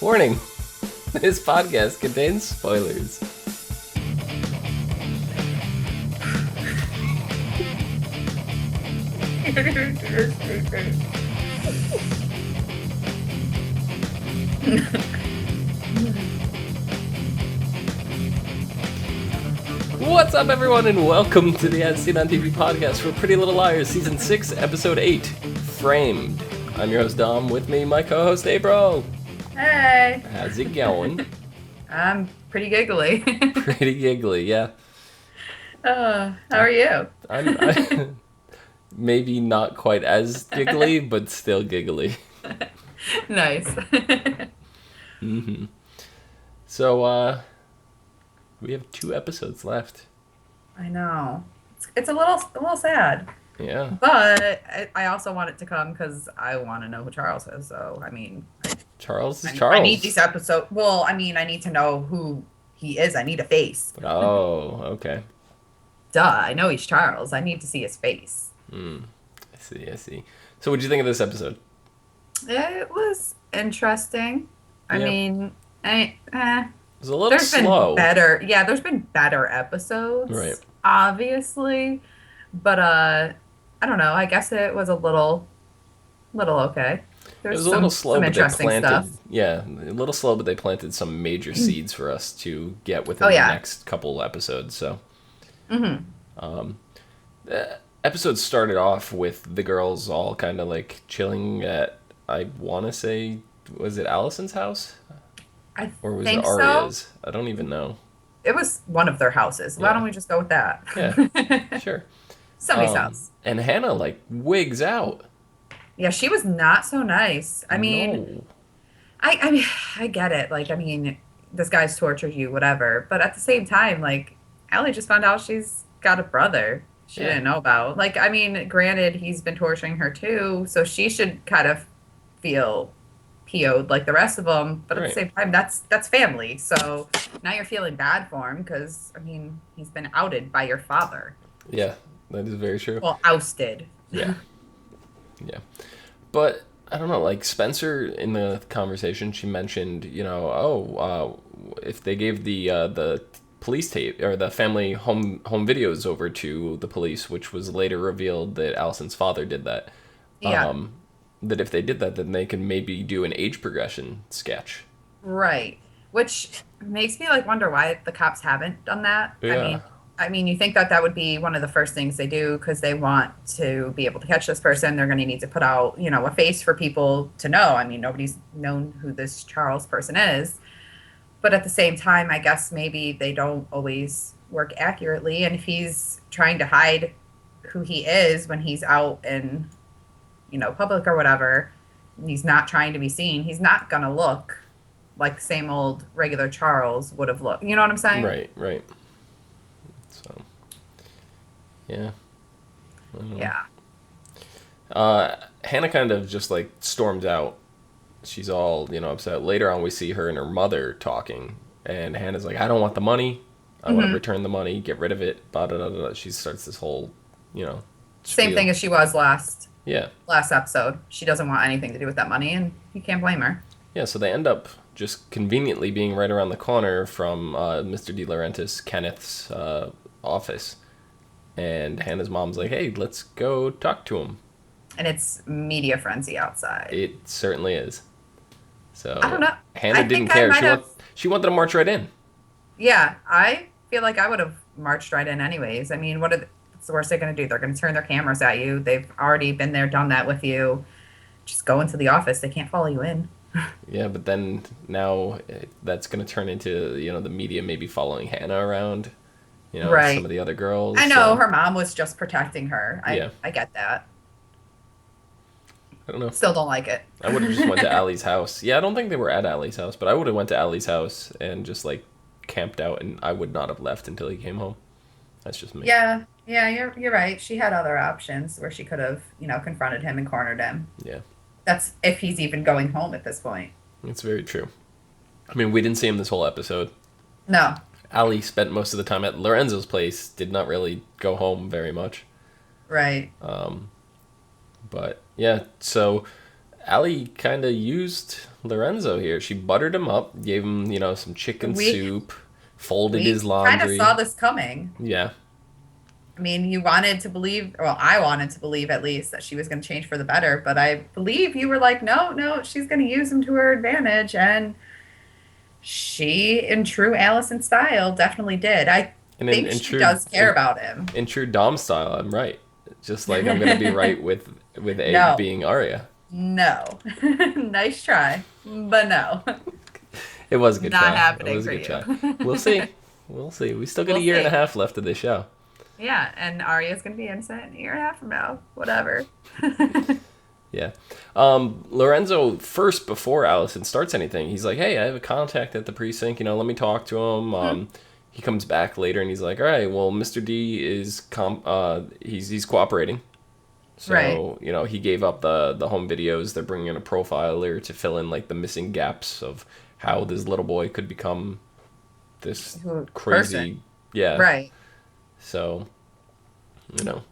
Warning, this podcast contains spoilers. What's up, everyone, and welcome to the As Seen on TV podcast for Pretty Little Liars, Season 6, Episode 8, Framed. I'm your host, Dom. With me, my co-host, April. Hey. How's it going? I'm pretty giggly. Pretty giggly, yeah. How are you? I'm maybe not quite as giggly, but still giggly. Nice. Mm-hmm. So, we have 2 episodes left. I know. It's a little sad. Yeah. But I also want it to come because I want to know who Charles is. So, Charles is Charles. I need these episodes. Well, I need to know who he is. I need a face. Oh, okay. Duh. I know he's Charles. I need to see his face. I see. So what did you think of this episode? It was interesting. It was a little slow. There's been better episodes. Right. Obviously. But I don't know. I guess it was a little okay. It was a little slow, but they planted. Yeah, a little slow, but they planted some major seeds for us to get within the next couple episodes. So, the episode started off with the girls all kind of like chilling at, I want to say, was it Allison's house? Or was it Aria's? So. I don't even know. It was one of their houses. Yeah. Why don't we just go with that? Yeah, sure. Somebody's house. And Hannah, like, wigs out. Yeah, she was not so nice. I mean, I get it. Like, this guy's tortured you, whatever. But at the same time, like, Allie just found out she's got a brother she didn't know about. Like, granted, he's been torturing her too, so she should kind of feel PO'd like the rest of them. But at the same time, that's family. So now you're feeling bad for him because, he's been outed by your father. Yeah, that is very true. Well, ousted. Yeah. Yeah. But, I don't know, like, Spencer, in the conversation, she mentioned, if they gave the police tape, or the family home videos over to the police, which was later revealed that Allison's father did that, that if they did that, then they could maybe do an age progression sketch. Right. Which makes me, wonder why the cops haven't done that. Yeah. You think that would be one of the first things they do because they want to be able to catch this person. They're going to need to put out, a face for people to know. Nobody's known who this Charles person is. But at the same time, I guess maybe they don't always work accurately. And if he's trying to hide who he is when he's out in, public or whatever, he's not trying to be seen, he's not going to look like the same old regular Charles would have looked. You know what I'm saying? Right. So, yeah. Yeah. Hannah kind of just, storms out. She's all, upset. Later on, we see her and her mother talking. And Hannah's like, I don't want the money. I want to return the money. Get rid of it. Blah, blah, blah, blah. She starts this whole, Same spiel. thing as she was last episode. She doesn't want anything to do with that money, and you can't blame her. Yeah, so they end up just conveniently being right around the corner from Mr. De Laurentiis, Kenneth's office. And Hannah's mom's like, hey, let's go talk to him. And it's media frenzy outside. It certainly is. So I don't know. Hannah didn't care. She wanted to march right in. Yeah, I feel like I would have marched right in anyways. What's the worst they're going to do? They're going to turn their cameras at you. They've already been there, done that with you. Just go into the office. They can't follow you in. Yeah, but then now that's going to turn into, the media maybe following Hannah around, some of the other girls. I know, her mom was just protecting her. I get that. I don't know. Still don't like it. I would have just went to Allie's house. Yeah, I don't think they were at Allie's house, but I would have went to Allie's house and just, camped out, and I would not have left until he came home. That's just me. Yeah, you're right. She had other options where she could have, confronted him and cornered him. Yeah. That's if he's even going home at this point. It's very true. We didn't see him this whole episode. No. Allie spent most of the time at Lorenzo's place, did not really go home very much. Right. But, yeah, so Allie kind of used Lorenzo here. She buttered him up, gave him, some chicken We soup, folded we his kind of saw laundry. this coming. Yeah. I mean, you wanted to believe, well, I wanted to believe at least that she was going to change for the better, but I believe you were like, no, no, she's going to use him to her advantage. And she, in true Allison style, definitely did. I And think in she true does care about him. in true Dom style, I'm right. Just like I'm gonna be right with Egg No, being Arya. no. Nice try, but no. It was a good Not try. It happening was a for good you. try. We'll see. We'll see. We still got a We'll year and a see. half left of this show. Yeah, and Arya's going to be innocent in a year and a half from now. Whatever. Yeah. Lorenzo, first, before Allison starts anything, he's like, hey, I have a contact at the precinct, let me talk to him. Mhm. He comes back later and he's like, all right, well, Mr. D is, he's cooperating. Right. So, he gave up the home videos. They're bringing in a profiler to fill in, like, the missing gaps of how this little boy could become this Person. crazy, yeah. Right. So, you know,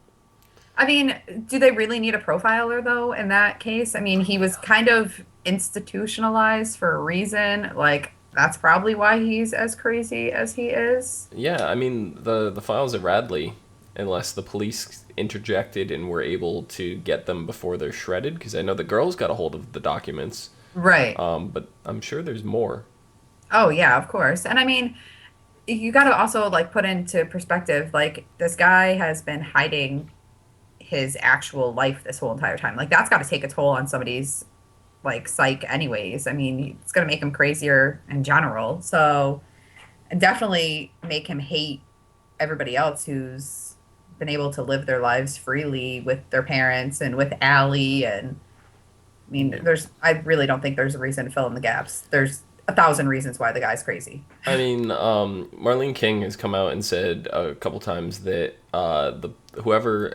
I mean, do they really need a profiler though in that case? I mean, he was kind of institutionalized for a reason. Like, that's probably why he's as crazy as he is. yeah, I mean, the files at Radley, unless the police interjected and were able to get them before they're shredded, because I know the girls got a hold of the documents, Right. but I'm sure there's more. Oh, yeah, of course. And I mean, you got to also like put into perspective like this guy has been hiding his actual life this whole entire time. Like that's got to take a toll on somebody's like psyche anyways. I mean, it's going to make him crazier in general. So, and definitely make him hate everybody else who's been able to live their lives freely with their parents and with Allie. And I mean, I really don't think there's a reason to fill in the gaps. There's a thousand reasons why the guy's crazy. I mean, Marlene King has come out and said a couple times that the whoever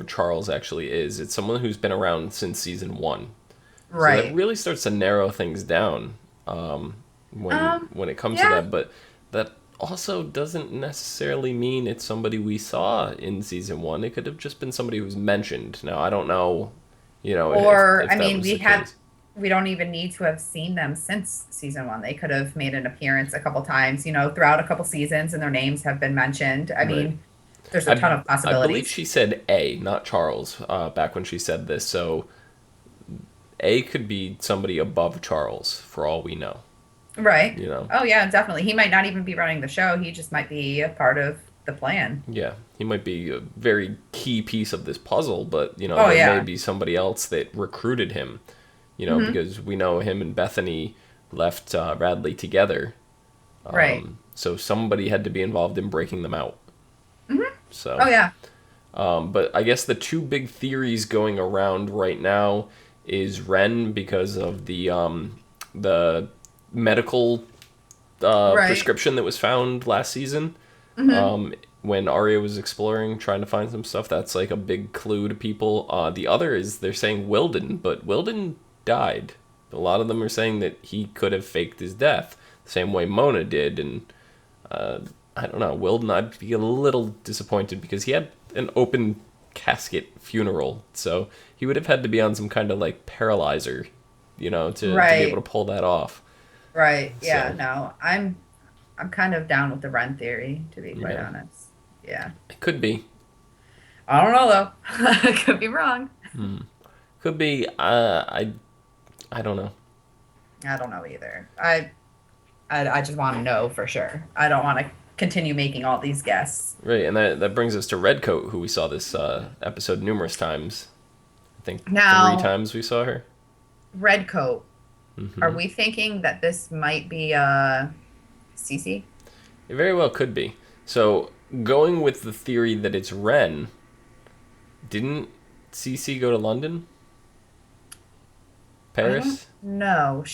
Charles actually is, it's someone who's been around since season one. So that Right. really starts to narrow things down when it comes to Yeah. that. But that also doesn't necessarily mean it's somebody we saw in season one. It could have just been somebody who was mentioned. Now I don't know, Or, if I that mean, was the case. we don't even need to have seen them since season one. They could have made an appearance a couple times, throughout a couple seasons, and their names have been mentioned. I Right. mean, there's a I ton of I believe possibilities. she said A, not Charles, back when she said this. So A could be somebody above Charles for all we know. Right. You know. Oh, yeah, definitely. He might not even be running the show. He just might be a part of the plan. Yeah, he might be a very key piece of this puzzle, but Oh, there may yeah. be somebody else that recruited him. Hmm. Because we know him and Bethany left Radley together. Right. So somebody had to be involved in breaking them out. Hmm. Oh, So, yeah. but I guess the two big theories going around right now is Ren because of the medical Right. prescription that was found last season. Hmm. When Arya was exploring, trying to find some stuff, that's like a big clue to people. The other is they're saying Wilden, but Wilden died. A lot of them are saying that he could have faked his death, the same way Mona did. And I don't know, Wilden, I'd be a little disappointed because he had an open casket funeral, so he would have had to be on some kind of like paralyzer, to be able Right. to pull that off. Right. Yeah. So No, I'm kind of down with the run theory, to be quite yeah, honest. Yeah. it could be. I don't know though. I could be wrong. Could be. I don't know. I don't know either. I just want to know for sure. I don't want to continue making all these guesses. Right, and that brings us to Redcoat, who we saw this episode numerous times. I think three Now, times we saw her. Redcoat. Are Hmm. we thinking that this might be Cece? It very well could be. So, going with the theory that it's Ren, didn't Cece go to London? I don't Paris? know.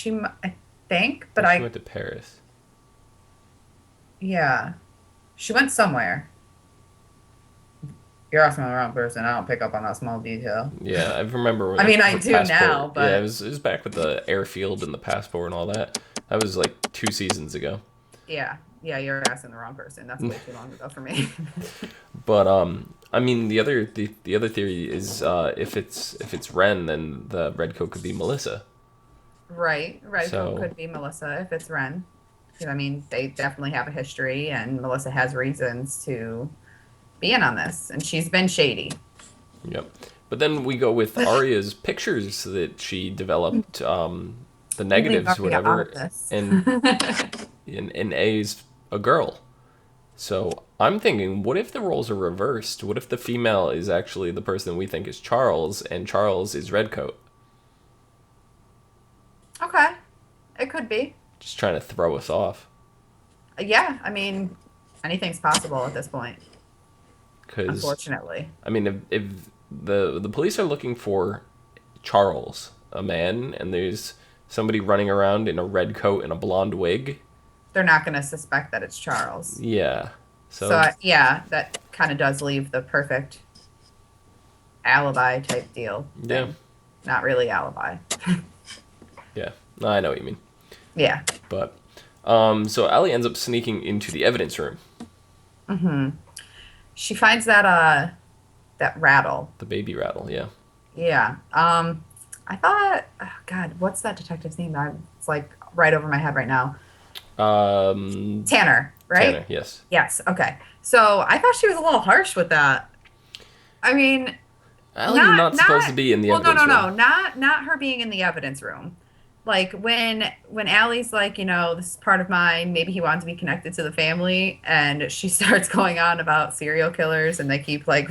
I think, I but think she went to Paris. yeah, she went somewhere. You're asking the wrong person. I don't pick up on that small detail. Yeah, I remember I mean, I her do now, passport. Yeah, it but was, it was back with the airfield and the passport and all that. That was like 2 seasons ago. yeah, Yeah, you're asking the wrong person. That's way too long ago for me. But I mean, the other theory is if it's Ren, then the red coat could be Melissa. Right. Red coat So could be Melissa if it's Ren. 'Cause, I mean, they definitely have a history, and Melissa has reasons to be in on this, and she's been shady. yep. But then we go with Arya's pictures that she developed, the We leave negatives, Arya out whatever, of this. and in A's a girl. So I'm thinking, what if the roles are reversed? What if the female is actually the person we think is Charles, and Charles is Redcoat? Okay, it could be. Just trying to throw us off. Yeah, I mean, anything's possible at this point, Because, unfortunately. I mean, if the police are looking for Charles, a man, and there's somebody running around in a red coat and a blonde wig, They're not going to suspect that it's Charles. yeah. So, So, yeah, that kind of does leave the perfect alibi type deal yeah, thing. Not really alibi. yeah. I know what you mean. Yeah. But, so Allie ends up sneaking into the evidence room, She finds that rattle. the baby rattle, yeah. Yeah. I thought, oh God, what's that detective's name? It's like right over my head right now. Tanner, right? Tanner, yes. Yes. Okay. So I thought she was a little harsh with that. I mean, Allie's not supposed to be in the well, no, evidence no, no, room. not her being in the evidence room. Like when Allie's like, this is part of mine. Maybe he wanted to be connected to the family, and she starts going on about serial killers, and they keep like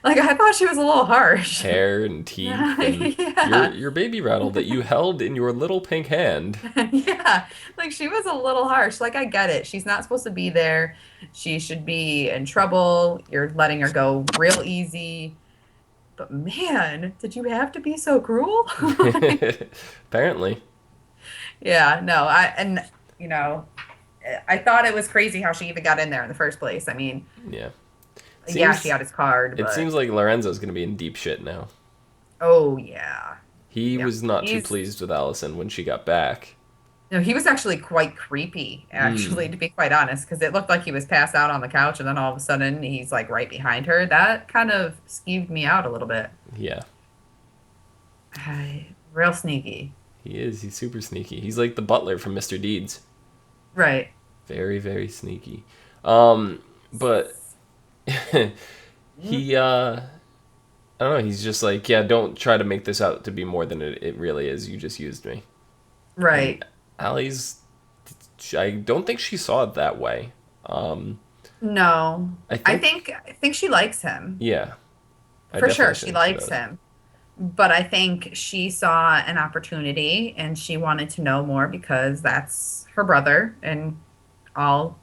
I thought she was a little harsh. Hair and teeth and Yeah. your baby rattle that you held in your little pink hand. Yeah, like she was a little harsh. Like I get it. She's not supposed to be there. She should be in trouble. You're letting her go real easy. But man, did you have to be so cruel? Apparently. Yeah, no, you know, I thought it was crazy how she even got in there in the first place. I mean, Yeah. yeah, Seems she had his card, it but seems like Lorenzo's gonna be in deep shit now. oh yeah. He Yeah. was not too He's pleased with Allison when she got back. no, he was actually quite creepy, actually, Mm, to be quite honest, because it looked like he was passed out on the couch, and then all of a sudden he's like right behind her. That kind of skeeved me out a little bit. yeah. Real sneaky. He is. He's super sneaky. He's like the butler from Mr. Deeds. Right. Very, very sneaky. But he I don't know, he's just like, yeah, don't try to make this out to be more than it really is. You just used me. Right. And Allie's, I don't think she saw it that way. No. I I think, think I think she likes him. yeah, I For sure, definitely she think she likes does. him. But I think she saw an opportunity and she wanted to know more because that's her brother in all,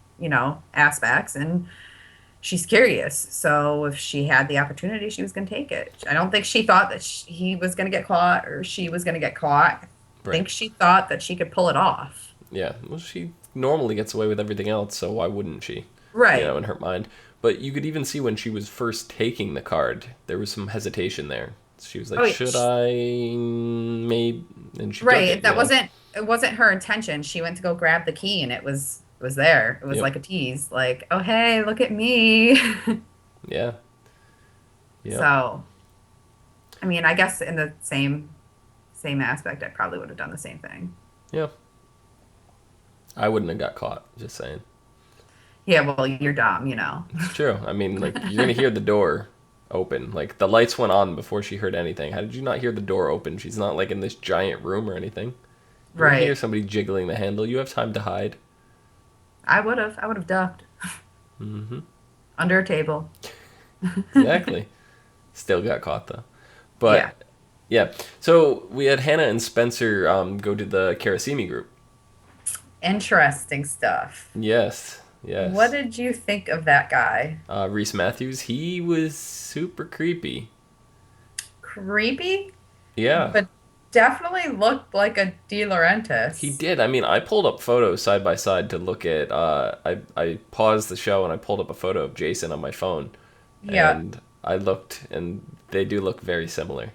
aspects. And she's curious. So if she had the opportunity, she was going to take it. I don't think she thought that he was going to get caught or she was going to get caught. I Right. think she thought that she could pull it off. Yeah. Well, she normally gets away with everything else, so why wouldn't she? Right. In her mind. But you could even see when she was first taking the card, there was some hesitation there. She was like, Oh, yeah. should I maybe? And she took Right. it, That it wasn't her intention. She went to go grab the key and it was there. It was Yep. like a tease, like, oh hey, look at me. Yeah. Yep. So, I mean, I guess in the same aspect, I probably would have done the same thing. Yeah. I wouldn't have got caught, just saying. Yeah, well, you're dumb. It's true. I mean, like, you're going to hear the door open. Like, the lights went on before she heard anything. How did you not hear the door open? She's not, like, in this giant room or anything. You're going to hear Right. somebody jiggling the handle. You have time to hide. I would have ducked Mm-hmm. under a table. Exactly. Still got caught, though. Yeah. But, yeah. So, we had Hannah and Spencer go to the Karasimi group. Interesting stuff. Yes. What Yes. did you think of that guy? Reese Matthews, he was super creepy. Creepy, Yeah. but definitely looked like a De He Laurentiis. did. I mean, I pulled up photos side by side to look at. I paused the show and I pulled up a photo of Jason on my phone, Yeah. and I looked, and they do look very similar.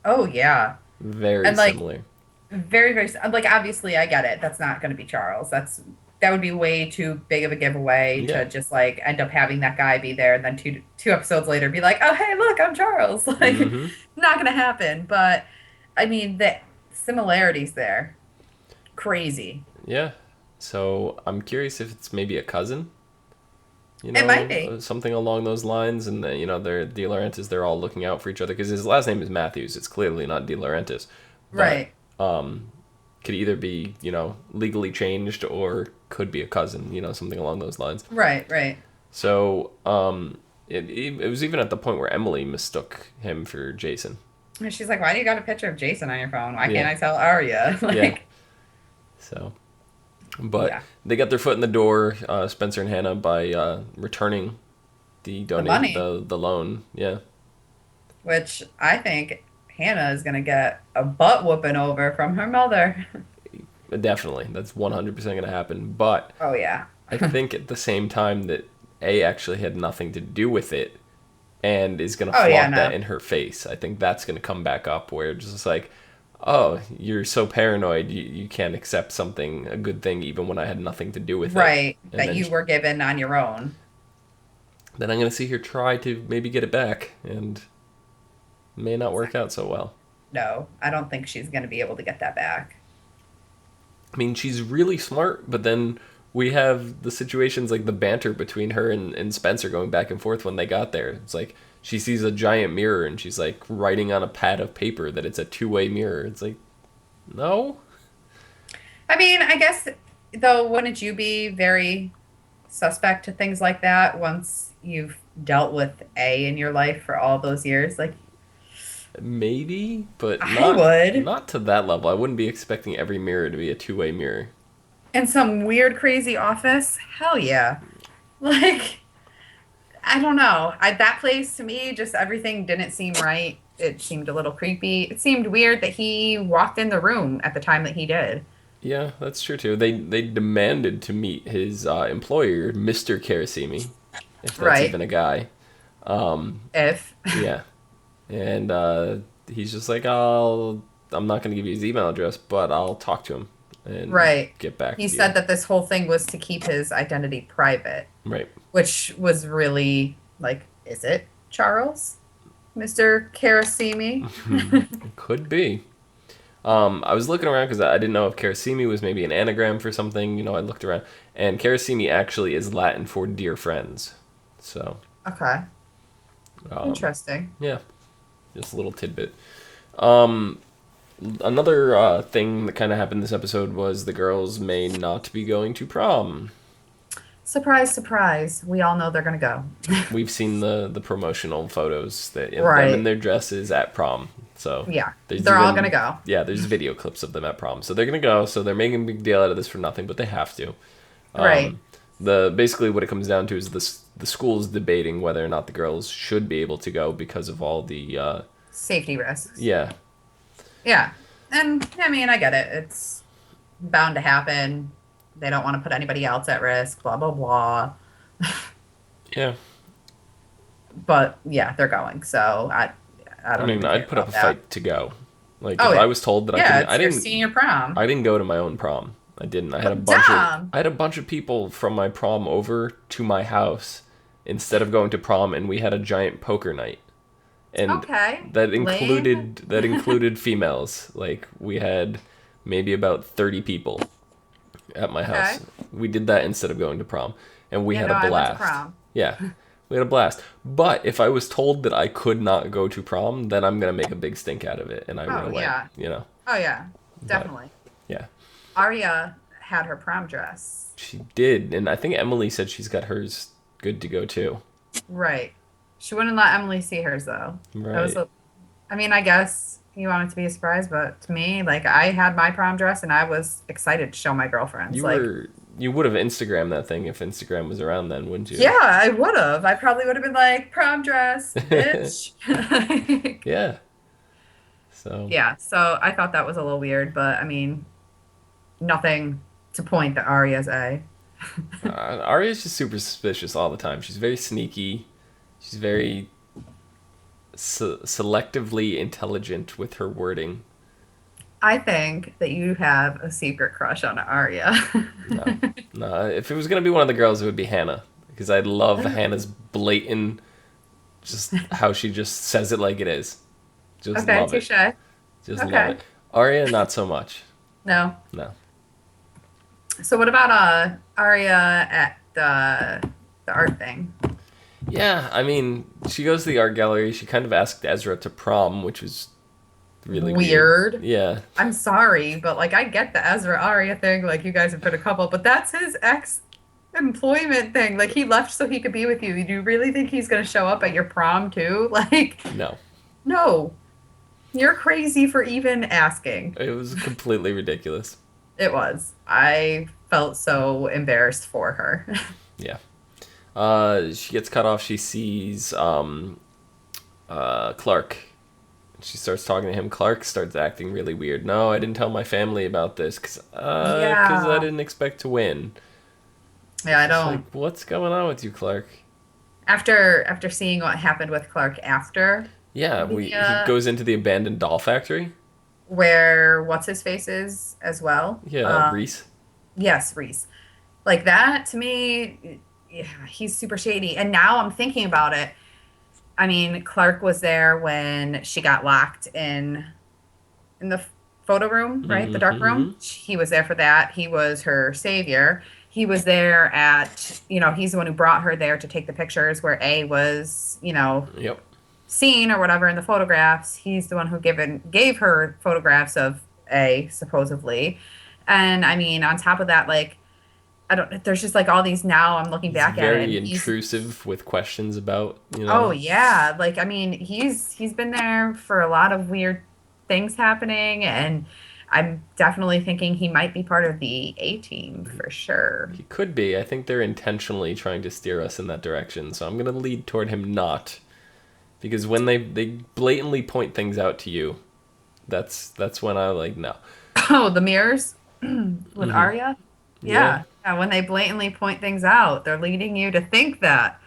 Oh yeah. Very And like similar. very, very like obviously I get it. That's not going to be Charles. That's that would be way too big of a giveaway Yeah. to just like end up having that guy be there and then two episodes later be like, oh hey, look, I'm Charles. Like, Mm-hmm. not gonna happen. But I mean, the similarities there, crazy. Yeah. So I'm curious if it's maybe a cousin, It might be. something along those lines, and they're De Laurentiis. They're all looking out for each other because his last name is Matthews. It's clearly not De Laurentiis, but Right. could either be legally changed or could be a cousin. Something along those lines. Right, right. So it was even at the point where Emily mistook him for Jason. And she's like, why do you got a picture of Jason on your phone? Why can't Yeah. I tell Arya? Yeah. Like, So, but yeah. they got their foot in the door, Spencer and Hannah, by returning The money, the loan. Yeah. which I think Hannah is gonna get a butt whooping over from her mother. Definitely. That's 100% going to happen. But Oh yeah. I think at the same time that A actually had nothing to do with it and is going to Oh yeah, flaunt that no. in her face. I think that's going to come back up where it's just like, oh, you're so paranoid. You can't accept something, a good thing, even when I had nothing to do with it. Right. And That then, you were given on your own. then I'm going to see her try to maybe get it back and may not work out so well. No, I don't think she's gonna be able to get that back. I mean, she's really smart, but then we have the situations like the banter between her and Spencer going back and forth when they got there. It's like she sees a giant mirror and she's like writing on a pad of paper that it's a two-way mirror. It's like, no? I mean, I guess though, wouldn't you be very suspect to things like that once you've dealt with A in your life for all those years? Like, Maybe, but I would. not to that level. I wouldn't be expecting every mirror to be a two-way mirror. In some weird, crazy office? Hell yeah. Like, I don't know. That place to me, just everything didn't seem right. It seemed a little creepy. It seemed weird that he walked in the room at the time that he did. Yeah, that's true too. They demanded to meet his employer, Mr. Karasimi, if that's Right. even a guy. If. Yeah. And he's just like, I'm not going to give you his email address, but I'll talk to him and Right. get back He to you. said that this whole thing was to keep his identity private, Right. which was really like, is it Charles? Mr. Karasimi? Could be. I was looking around because I didn't know if Karasimi was maybe an anagram for something. I looked around, and Karasimi actually is Latin for dear friends. So, Okay. um, Interesting. yeah, just a little tidbit. Um, Another thing that kind of happened this episode was the girls may not be going to prom. Surprise, surprise. We all know they're going to go. We've seen the promotional photos that them in Right. their dresses at prom. So Yeah. there's They're all even- going to go. Yeah, there's video clips of them at prom. So they're gonna go. So they're making a big deal out of this for nothing, but they have to. Right. The basically what it comes down to is the school's debating whether or not the girls should be able to go because of all the Safety risks. yeah. Yeah. And I mean, I get it. It's bound to happen. They don't want to put anybody else at risk, blah, blah, blah. Yeah. But yeah, they're going. So I I don't mean, even I'd care put up about a that. fight to go. Like Oh, if yeah. I was told that Yeah, I it's your didn't senior prom. I didn't go to my own prom. I didn't. Damn. I had a bunch of people from my prom over to my house instead of going to prom, and we had a giant poker night. And Okay. that Lame. included females. Like we had maybe about 30 people at my house. Okay. We did that instead of going to prom, and we Yeah, had no, a I went to blast. prom. Yeah. We had a blast. But if I was told that I could not go to prom, then I'm going to make a big stink out of it and I Oh, run away, yeah. Oh, yeah. Definitely. Yeah. Arya had her prom dress. She did, and I think Emily said she's got hers good to go too. Right. She wouldn't let Emily see hers, though. Right. That was I mean, I guess you want it to be a surprise, but to me, like, I had my prom dress and I was excited to show my girlfriends. You would have Instagrammed that thing if Instagram was around then, wouldn't you? Yeah, I would have. I probably would have been like, prom dress, bitch. Yeah. So Yeah, so I thought that was a little weird, but I mean, nothing to point that Arya's A. Arya's just super suspicious all the time. She's very sneaky. She's very selectively intelligent with her wording. I think that you have a secret crush on Arya. No, No, if it was gonna be one of the girls, it would be Hannah, because I love Hannah's blatant, just how she just says it like it is. Just Okay, love it. touche. Just love Okay. it. Arya, not so much. No. No. So what about Arya at the art thing? Yeah, I mean, she goes to the art gallery. She kind of asked Ezra to prom, which was really weird. Weird. Yeah. I'm sorry, but like I get the Ezra Arya thing, like you guys have been a couple, but that's his ex employment thing. Like he left so he could be with you. Do you really think he's gonna show up at your prom too? Like, No. no. You're crazy for even asking. It was completely ridiculous. It was. I felt so embarrassed for her. Yeah. She gets cut off. She sees Clark. She starts talking to him. Clark starts acting really weird. No, I didn't tell my family about this because I Yeah. didn't expect to win. Yeah, I It's don't. like, what's going on with you, Clark? After seeing what happened with Clark after Yeah, the he goes into the abandoned doll factory. where what's his face is as well. Yeah, Reese. Yes, Reese. Like that to me, yeah, he's super shady. And now I'm thinking about it. I mean, Clark was there when she got locked in the photo room, right? The dark Mm-hmm. room. He was there for that. He was her savior. He was there at, he's the one who brought her there to take the pictures where A was, Yep. seen or whatever in the photographs. He's the one who gave her photographs of A, supposedly. And I mean, on top of that, like, I don't, there's just like all these now I'm looking He's back at it very and intrusive with questions about, oh yeah, like I mean, he's been there for a lot of weird things happening, and I'm definitely thinking he might be part of the A team for sure. He could be. I think they're intentionally trying to steer us in that direction. So I'm going to lead toward him not. Because when they blatantly point things out to you, that's when I like, no. Oh, the mirrors with Hmm. Arya? Yeah. Yeah, when they blatantly point things out, they're leading you to think that.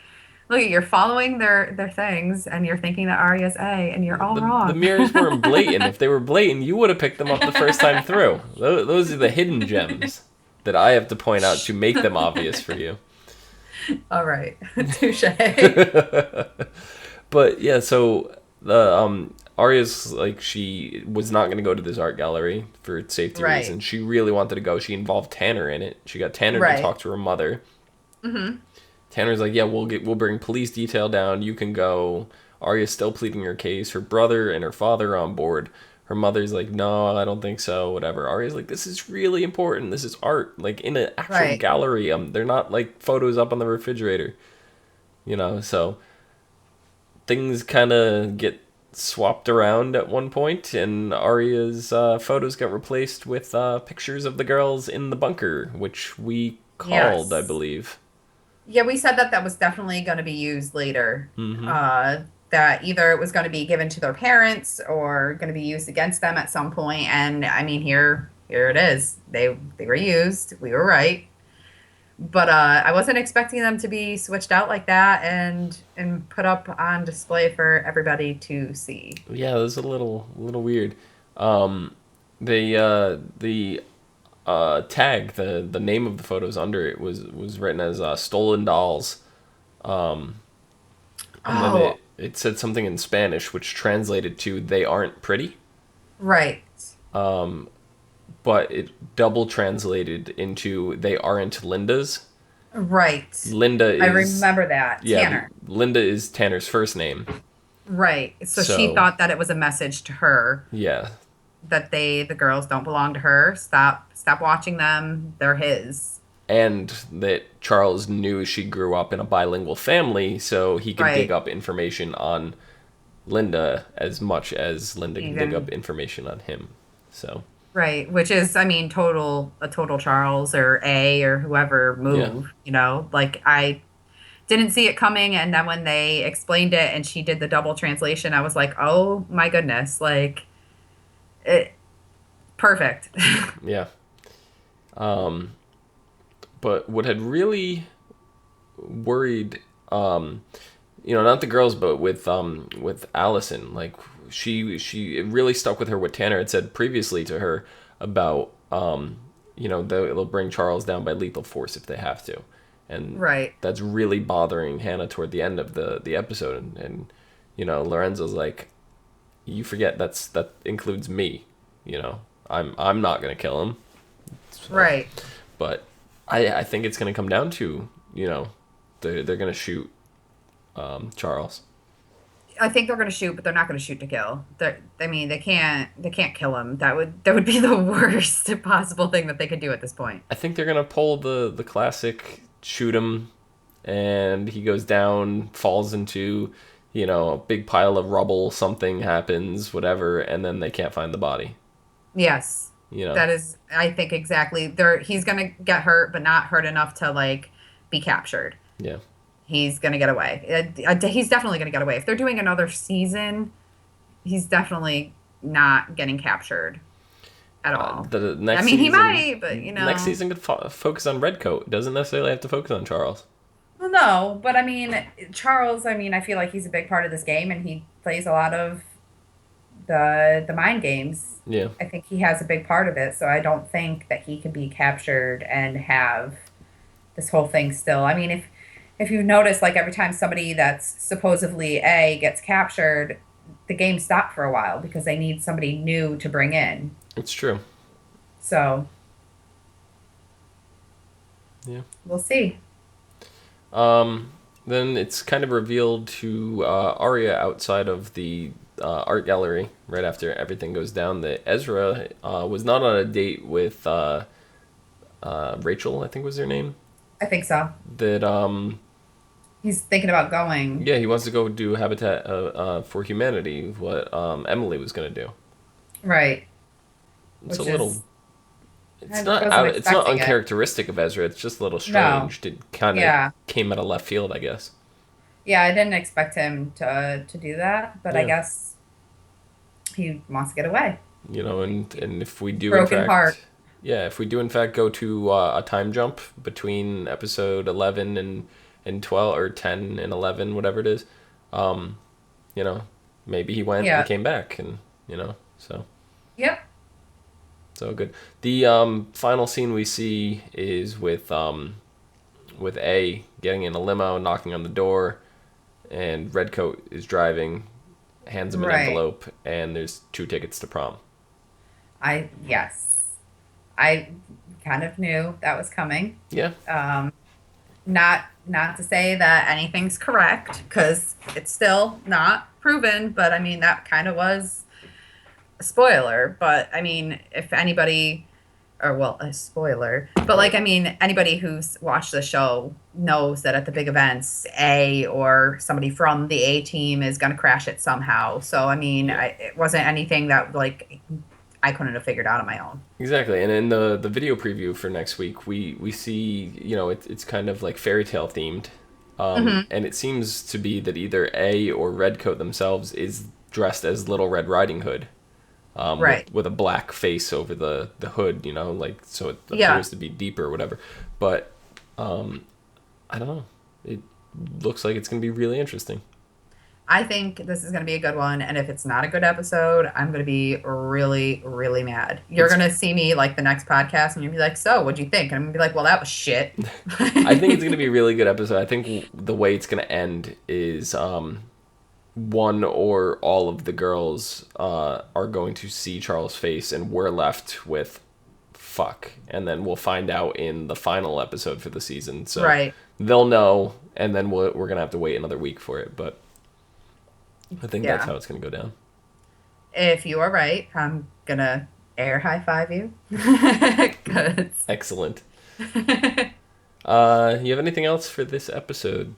Look, you're following their things, and you're thinking that Arya's A, and you're all The wrong. mirrors weren't blatant. If they were blatant, you would have picked them up the first time through. Those are the hidden gems that I have to point out to make them obvious for you. All right, touche. But yeah, so the Arya's like she was not going to go to this art gallery for safety Right, reasons. She really wanted to go. She involved Tanner in it. She got Tanner to right. talk to her mother. Tanner's like, yeah, we'll bring police detail down. You can go. Arya's still pleading her case. Her brother and her father are on board. Her mother's like, no, I don't think so. Whatever. Arya's like, this is really important. This is art, like in an actual Right. gallery. They're not like photos up on the refrigerator. So things kind of get swapped around at one point, and Arya's photos got replaced with pictures of the girls in the bunker, which we called, I Yes. believe. Yeah, we said that was definitely going to be used later. Hmm. That either it was going to be given to their parents or going to be used against them at some point. And I mean, here it is. They were used. We were right. But I wasn't expecting them to be switched out like that and put up on display for everybody to see. Yeah, it was a little weird. The tag, the name of the photos under it was written as stolen dolls. And then Oh, it said something in Spanish, which translated to "they aren't pretty," right, but it double translated into "they aren't Linda's." right. Linda I is remember that. yeah, Tanner. Linda is Tanner's first name. Right. So she So thought that it was a message to her yeah, that the girls don't belong to her. Stop watching them. They're his. and that Charles knew she grew up in a bilingual family, so he could dig Right. up information on Linda as much as Linda can dig up Even information on him. So right, which is I mean a total Charles or A or whoever yeah, move, Like I didn't see it coming and then when they explained it and she did the double translation, I was like, "Oh my goodness." Like it perfect. yeah. But what had really worried, not the girls, but with Allison, like she it really stuck with her what Tanner had said previously to her about they'll bring Charles down by lethal force if they have to, and Right. that's really bothering Hannah toward the end of the episode, and Lorenzo's like, you forget that includes me, I'm not gonna kill him, so, Right. but I think it's gonna come down to they're gonna shoot Charles. I think they're going to shoot, but they're not going to shoot to kill. I mean, they can't kill him. That would be the worst possible thing that they could do at this point. I think they're gonna pull the classic shoot him, and he goes down, falls into a big pile of rubble. Something happens, whatever, and then they can't find the body. Yes. You know. That is, I think exactly. He's going to get hurt, but not hurt enough to like be captured. Yeah. He's going to get away. He's definitely going to get away. If they're doing another season, he's definitely not getting captured at all. The next I mean, he season, might, but next season could focus on Redcoat. It doesn't necessarily have to focus on Charles. Well, no, but I mean, Charles, I mean, I feel like he's a big part of this game, and he plays a lot of the mind games. Yeah. I think he has a big part of it, so I don't think that he can be captured and have this whole thing still. I mean, if you've noticed, like every time somebody that's supposedly A gets captured, the game stopped for a while because they need somebody new to bring in. It's true. So, yeah, we'll see. Then it's kind of revealed to Arya outside of the art gallery right after everything goes down that Ezra was not on a date with Rachel, I think was her name. I think so. That he's thinking about going. Yeah, he wants to go do Habitat for Humanity, what Emily was going to do. Right. It's Which a little. is, It's not uncharacteristic of Ezra. It's just a little strange. No. It kind of came out of left field, I guess. Yeah, I didn't expect him to do that, but I guess he wants to get away. And if we do Broken in fact, heart. Yeah, if we do in fact go to a time jump between episode 11 and 12 or 10 and 11, whatever it is, maybe he went and came back, and so. Yep. So good. The final scene we see is with A getting in a limo, knocking on the door, and Redcoat is driving, hands him an envelope, and there's 2 tickets to prom. I kind of knew that was coming. Yeah. Not to say that anything's correct, because it's still not proven, but I mean, that kind of was a spoiler. But I mean, if anybody, a spoiler, but like, I mean, anybody who's watched the show knows that at the big events, A or somebody from the A team is going to crash it somehow. So, I mean, it wasn't anything that like I couldn't have figured out on my own. Exactly. And in the video preview for next week, we see, it's kind of like fairy tale themed. And it seems to be that either A or Redcoat themselves is dressed as Little Red Riding Hood. With a black face over the hood, so it appears to be deeper or whatever. But I don't know. It looks like it's going to be really interesting. I think this is going to be a good one, and if it's not a good episode, I'm going to be really, really mad. You're going to see me like the next podcast, and you'll be like, "So, what'd you think?" And I'm going to be like, "Well, that was shit." I think it's going to be a really good episode. I think the way it's going to end is one or all of the girls are going to see Charles' face, and we're left with fuck. And then we'll find out in the final episode for the season. So they'll know, and then we're going to have to wait another week for it. But I think that's how it's going to go down. If you are right, I'm going to air high five you. Excellent. You have anything else for this episode?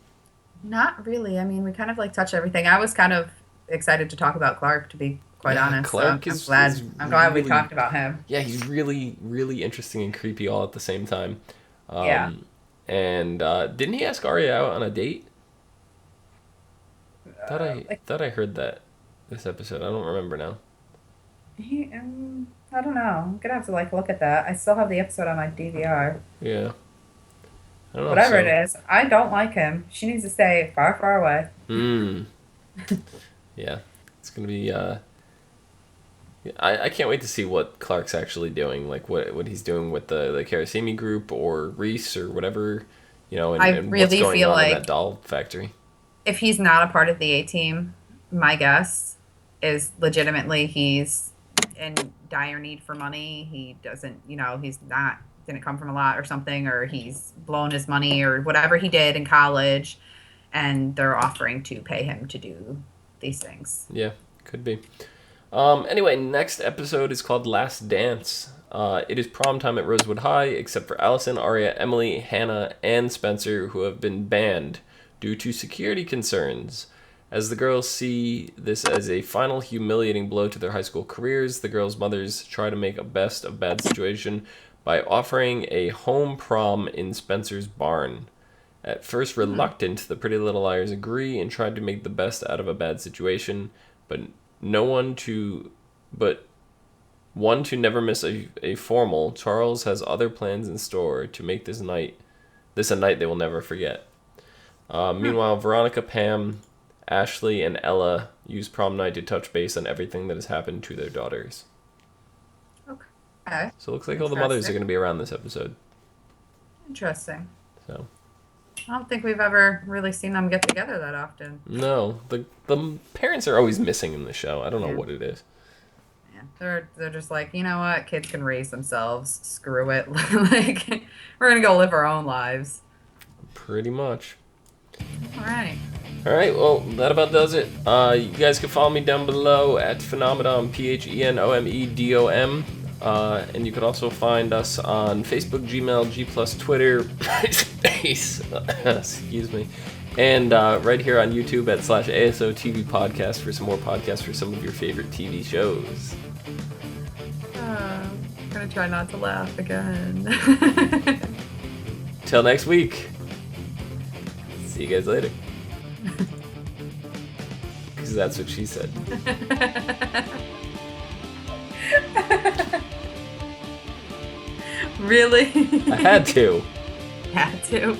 Not really. I mean, we kind of like touch everything. I was kind of excited to talk about Clark, to be quite honest. Clark so I'm glad we talked about him. Yeah, he's really, really interesting and creepy all at the same time. And didn't he ask Arya out on a date? Thought I heard that this episode. I don't remember now. I don't know. I'm gonna have to look at that. I still have the episode on my DVR. Yeah. I don't know. Whatever it is, I don't like him. She needs to stay far, far away. Yeah, it's gonna be I can't wait to see what Clark's actually doing, like what he's doing with the Karasimi group or Reese or whatever, I and what's really going feel on in that like doll factory. if he's not a part of the A team, my guess is legitimately he's in dire need for money. He doesn't, he's not didn't come from a lot or something, or he's blown his money or whatever he did in college, and they're offering to pay him to do these things. Yeah, could be. Anyway, next episode is called Last Dance. It is prom time at Rosewood High, except for Allison, Aria, Emily, Hannah, and Spencer, who have been banned due to security concerns. As the girls see this as a final humiliating blow to their high school careers, the girls' mothers try to make a best of bad situation by offering a home prom in Spencer's barn. At first reluctant, the Pretty Little Liars agree and try to make the best out of a bad situation, but one to never miss a formal, Charles has other plans in store to make this a night they will never forget. Meanwhile, Veronica, Pam, Ashley, and Ella use prom night to touch base on everything that has happened to their daughters. Okay. So it looks like all the mothers are going to be around this episode. Interesting. So I don't think we've ever really seen them get together that often. no, the parents are always missing in the show. I don't know what it is. Yeah, they're just like, you know what, kids can raise themselves. Screw it. Like, we're gonna go live our own lives. Pretty much. All right. All right, well, that about does it. You guys can follow me down below at Phenomenon, PHENOMEDOM. And you can also find us on Facebook, Gmail, G+, Twitter, Space, excuse me, and right here on YouTube at /ASOTV podcast for some more podcasts for some of your favorite TV shows. I'm gonna try not to laugh again. Till next week. See you guys later. Because that's what she said. Really? I had to. Had to.